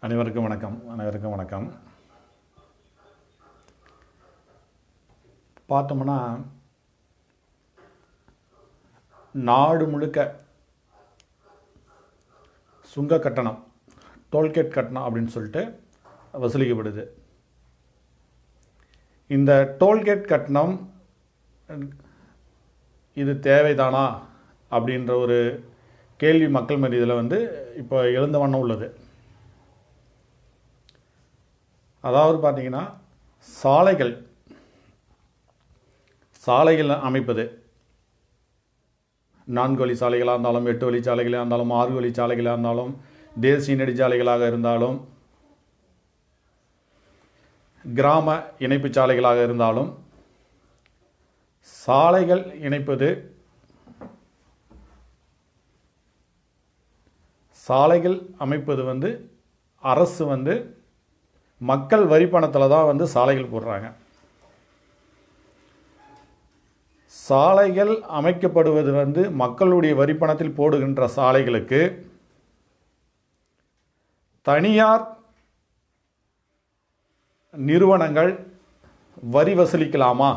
அனைவருக்கும் வணக்கம். பார்த்தோம்னா நாடு முழுக்க சுங்க கட்டணம், டோல்கேட் கட்டணம் அப்படின்னு சொல்லிட்டு வசூலிக்கப்படுது. இந்த டோல்கேட் கட்டணம் இது தேவைதானா அப்படின்ற ஒரு கேள்வி மக்கள் மத்தியில் இப்போ எழுந்த வண்ணம் உள்ளது. அதாவது பார்த்தீங்கன்னா சாலைகள் அமைப்பது 4 வழி சாலைகளாக இருந்தாலும், 8 வழி சாலைகளாக இருந்தாலும், 6 வழி சாலைகளாக இருந்தாலும், தேசிய நெடுஞ்சாலைகளாக இருந்தாலும், கிராம இணைப்பு சாலைகளாக இருந்தாலும், சாலைகள் இணைப்பது, சாலைகள் அமைப்பது அரசு மக்கள் வரி பணத்தில் தான் சாலைகள் போடுறாங்க. சாலைகள் அமைக்கப்படுவது மக்களுடைய வரி பணத்தில் போடுகின்ற சாலைகளுக்கு தனியார் நிறுவனங்கள் வரி வசூலிக்கலாமா?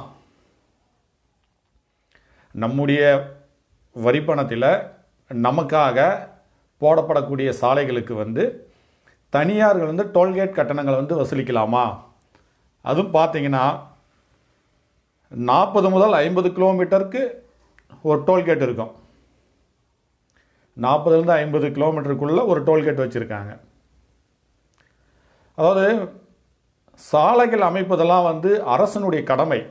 நம்முடைய வரி பணத்தில் நமக்காக போடப்படக்கூடிய சாலைகளுக்கு தனியார்கள் டோல்கேட் கட்டணங்களை வசூலிக்கலாமா? அதுவும் பார்த்தீங்கன்னா 40 முதல் 50 கிலோமீட்டருக்கு ஒரு டோல்கேட் இருக்கும். 40லேருந்து 50 கிலோமீட்டருக்குள்ளே ஒரு டோல்கேட் வச்சுருக்காங்க. அதாவது சாலைகள் அமைப்பதெல்லாம் அரசனுடைய கடமை.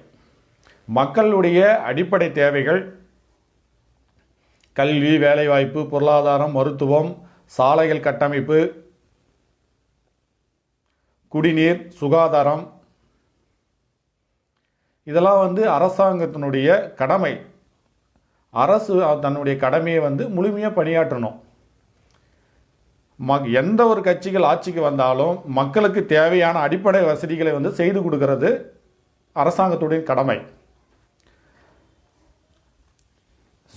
மக்களுடைய அடிப்படை தேவைகள், கல்வி, வேலைவாய்ப்பு, பொருளாதாரம், மருத்துவம், சாலைகள் கட்டமைப்பு, குடிநீர், சுகாதாரம், இதெல்லாம் அரசாங்கத்தினுடைய கடமை. அரசு தன்னுடைய கடமையை முழுமையாக பணியாற்றணும். எந்த ஒரு கட்சிகள் ஆட்சிக்கு வந்தாலும் மக்களுக்கு தேவையான அடிப்படை வசதிகளை செய்து கொடுக்கறது அரசாங்கத்துடைய கடமை.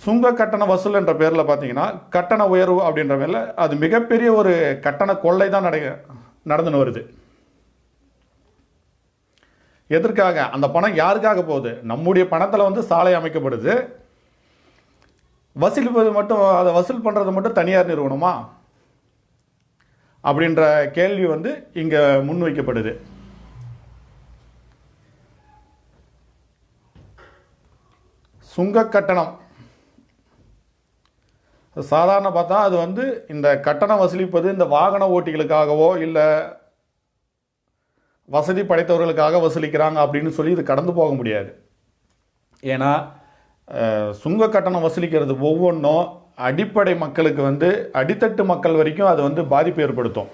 சுங்க கட்டண வசூல் என்ற பேரில் பார்த்தீங்கன்னா கட்டண உயர்வு அப்படின்ற பேரில் அது மிகப்பெரிய ஒரு கட்டண கொள்ளை தான் நடந்துன்னு வருது. எதற்காக? அந்த பணம் யாருக்காக போகுது? நம்முடைய பணத்தில் சாலை அமைக்கப்படுது. அதை வசூல் பண்ணுறது மட்டும் தனியார் நிறுவனமா அப்படின்ற கேள்வி இங்கே முன்வைக்கப்படுது. சுங்க கட்டணம் சாதாரண பார்த்தா அது இந்த கட்டணம் வசூலிப்பது இந்த வாகன ஓட்டிகளுக்காகவோ இல்லை வசதி படைத்தவர்களுக்காக வசூலிக்கிறாங்க அப்படின்னு சொல்லி இது கடந்து போக முடியாது. ஏன்னா சுங்க கட்டணம் வசூலிக்கிறது ஒவ்வொன்றும் அடிப்படை மக்களுக்கு அடித்தட்டு மக்கள் வரைக்கும் அது பாதிப்பு ஏற்படுத்தும்.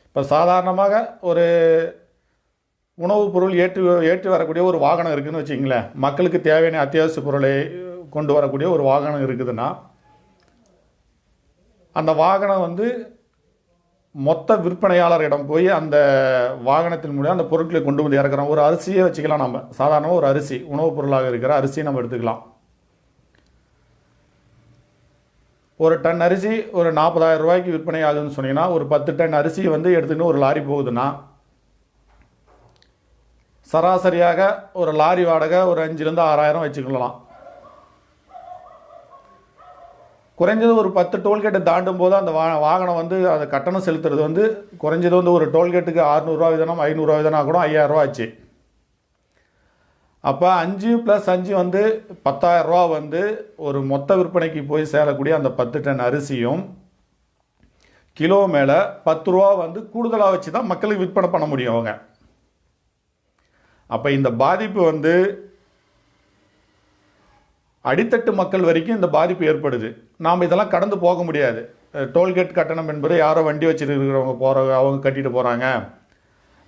இப்போ சாதாரணமாக ஒரு உணவுப் பொருள் ஏற்றி வரக்கூடிய ஒரு வாகனம் இருக்குதுன்னு வச்சுங்களேன். மக்களுக்கு தேவையான அத்தியாவசிய பொருளை கொண்டு வரக்கூடிய ஒரு வாகனம் இருக்குதுன்னா அந்த வாகனம் மொத்த விற்பனையாளரிடம் போய் அந்த வாகனத்தின் மூலம் அந்த பொருட்களை கொண்டு வந்து இறக்குறோம். ஒரு அரிசியே வச்சுக்கலாம். நம்ம சாதாரணமாக ஒரு அரிசி, உணவுப் பொருளாக இருக்கிற அரிசியை நம்ம எடுத்துக்கலாம். ஒரு டன் அரிசி ஒரு 40,000 ரூபாய்க்கு விற்பனை ஆகுதுன்னு சொன்னீங்கன்னா ஒரு 10 டன் அரிசி எடுத்துக்கிட்டு ஒரு லாரி போகுதுன்னா சராசரியாக ஒரு லாரி வாடகை ஒரு 5,000 to 6,000 வச்சுக்கலாம். குறைஞ்சது ஒரு 10 டோல்கேட்டை தாண்டும் போது அந்த வாகனம் அந்த கட்டணம் செலுத்துறது குறைஞ்சது ஒரு டோல்கேட்டுக்கு 600 ரூபா வீதம், 500 ரூபா வீதம்னா கூட 5,000 ரூபா ஆச்சு. அப்போ 5 + 5 10,000 ரூபா ஒரு மொத்த விற்பனைக்கு போய் சேரக்கூடிய அந்த 10 டன் அரிசியும் கிலோ மேலே 10 ரூபா கூடுதலாக வச்சு தான் மக்களுக்கு விற்பனை பண்ண முடியும் அவங்க. அப்போ இந்த பாதிப்பு அடித்தட்டு மக்கள் வரைக்கும் இந்த பாதிப்பு ஏற்படுது. நாம் இதெல்லாம் கடந்து போக முடியாது. டோல்கேட் கட்டணம் என்பது யாரோ வண்டி வச்சுருக்கிறவங்க அவங்க கட்டிட்டு போகிறாங்க,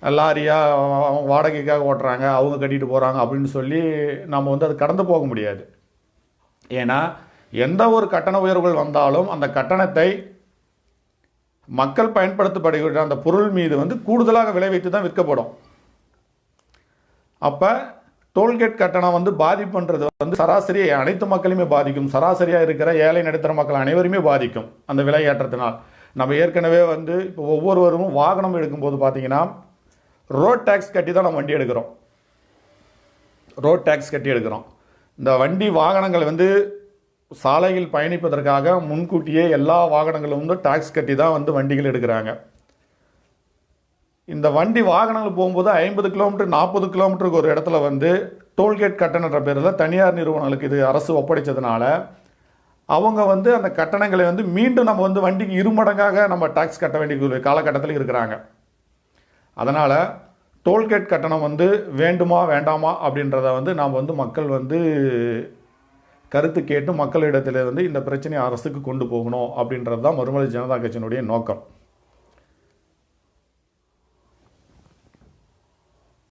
லாரியாக அவங்க வாடகைக்காக ஓட்டுறாங்க, அவங்க கட்டிட்டு போகிறாங்க அப்படின்னு சொல்லி நம்ம அது கடந்து போக முடியாது. ஏன்னா எந்த ஒரு கட்டண உயர்வுகள் வந்தாலும் அந்த கட்டணத்தை மக்கள் பயன்படுத்தப்படுகிற அந்த பொருள் மீது கூடுதலாக விலை வைத்து தான் விற்கப்படும். அப்போ டோல்கேட் கட்டணம் பாதிப்புன்றது சராசரி அனைத்து மக்களுமே பாதிக்கும். சராசரியாக இருக்கிற ஏழை நடுத்தர மக்கள் அனைவருமே பாதிக்கும் அந்த விலை ஏற்றத்தினால். நம்ம ஏற்கனவே வந்து இப்போ ஒவ்வொருவரும் வாகனம் எடுக்கும்போது பார்த்தீங்கன்னா ரோட் டேக்ஸ் கட்டி தான் நம்ம வண்டி எடுக்கிறோம். ரோட் டேக்ஸ் கட்டி எடுக்கிறோம். இந்த வண்டி வாகனங்கள் வந்து சாலையில் பயணிப்பதற்காக முன்கூட்டியே எல்லா வாகனங்களும் வந்து டேக்ஸ் கட்டி தான் வந்து வண்டிகள் எடுக்கிறாங்க. இந்த வண்டி வாகனங்கள் போகும்போது 50 கிலோமீட்டர் 40 கிலோமீட்டருக்கு ஒரு இடத்துல வந்து டோல்கேட் கட்டணன்ற பேரில் தனியார் நிறுவனங்களுக்கு இது அரசு ஒப்படைச்சதுனால அவங்க வந்து அந்த கட்டணங்களை வந்து மீண்டும் நம்ம வந்து வண்டிக்கு இருமடங்காக நம்ம டாக்ஸ் கட்ட வேண்டிய காலகட்டத்தில் இருக்கிறாங்க. அதனால் டோல்கேட் கட்டணம் வந்து வேண்டுமா வேண்டாமா அப்படின்றத வந்து நாம் வந்து மக்கள் வந்து கருத்து கேட்டு மக்களிடத்தில் வந்து இந்த பிரச்சனையை அரசுக்கு கொண்டு போகணும் அப்படின்றது தான் மறுமலர்ச்சி ஜனதா கட்சியினுடைய நோக்கம்.